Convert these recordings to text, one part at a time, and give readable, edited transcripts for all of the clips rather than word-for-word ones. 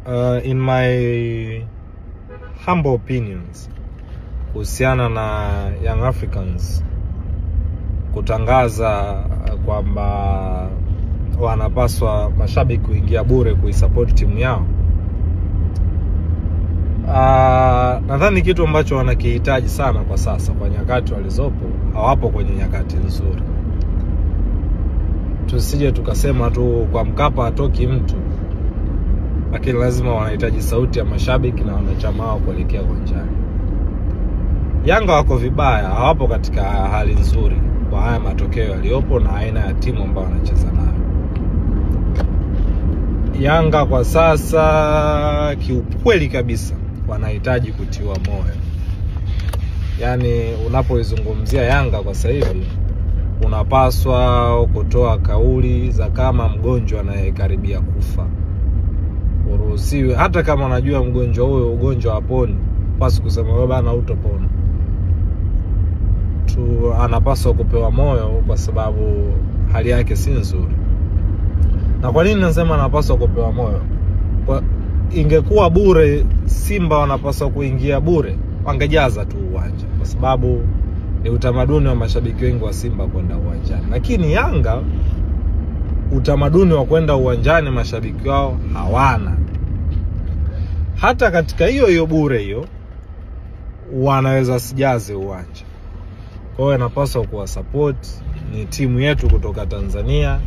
In my humble opinions, kuhusiana na Young Africans kutangaza kwamba wanapaswa mashabiki kuingia bure kuisupport timu yao, nadhani kitu ambacho wanakihitaji sana kwa sasa, kwa nyakati walizopo, hawapo kwenye nyakati nzuri. Tusije tukasema tu kwa Mkapa hatoki mtu, lakini lazima wanahitaji sauti ya mashabiki na wanachama wao kuelekea uwanjani. Yanga wako vibaya, hawapo katika hali nzuri kwa haya matokeo yaliyopo na aina ya timu ambayo wanacheza nayo. Yanga kwa sasa kiukweli kabisa wanahitaji kutiwa moyo. Yaani unapoizungumzia Yanga kwa sasa hivi, unapaswa kutoa kauli za kama mgonjwa anayekaribia kufa. Uruhusiwe, hata kama unajua mgonjwa huyo ugonjwa haponi, basi kusema wewe bana utopona. Anapaswa kupewa moyo kwa sababu hali yake si nzuri. Na kwa nini nasema anapaswa kupewa moyo? Ingekuwa bure, Simba wanapaswa kuingia bure, wangejaza tu uwanja, kwa sababu ni utamaduni wa mashabiki wengi wa Simba kwenda uwanjani. Lakini Yanga utamaduni wa kwenda uwanjani mashabiki wao hawana. Hata katika hiyo bure hiyo wanaweza sijaze uwanja. Kwa hiyo inapaswa kuwa support, ni timu yetu kutoka Tanzania.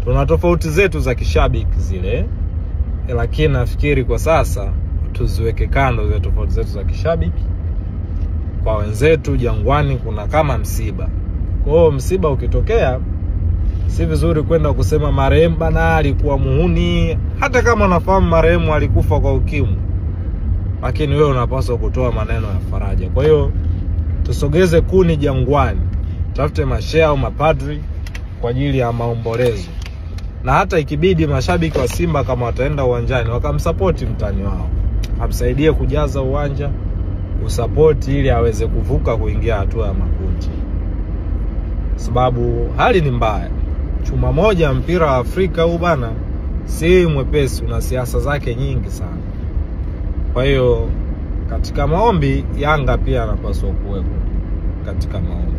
Tuna tofauti zetu za kishabiki zile, lakini nafikiri kwa sasa tuziweke kando zile tofauti zetu za kishabiki. Kwa wenzetu Jangwani kuna kama msiba. Kwa hiyo msiba ukitokea, si vizuri kwenda kusema marehemu bana alikuwa muhuni, hata kama unafahamu marehemu alikufa kwa ukimwi. Lakini wewe unapaswa kutoa maneno ya faraja. Kwa hiyo tusogeze kuni Jangwani, tafute mashehe au mapadri kwa ajili ya maombolezo. Na hata ikibidi mashabiki wa Simba kama wataenda uwanjani, wakamsupport mtani wao, amsaidie kujaza uwanja, usupport ili aweze kuvuka kuingia hatua ya makundi. Sababu hali ni mbaya. Chuma moja mpira wa Afrika huu bana si mwepesi, una siasa zake nyingi sana. Kwa hiyo katika maombi Yanga pia anapaswa kuwepo katika maombi.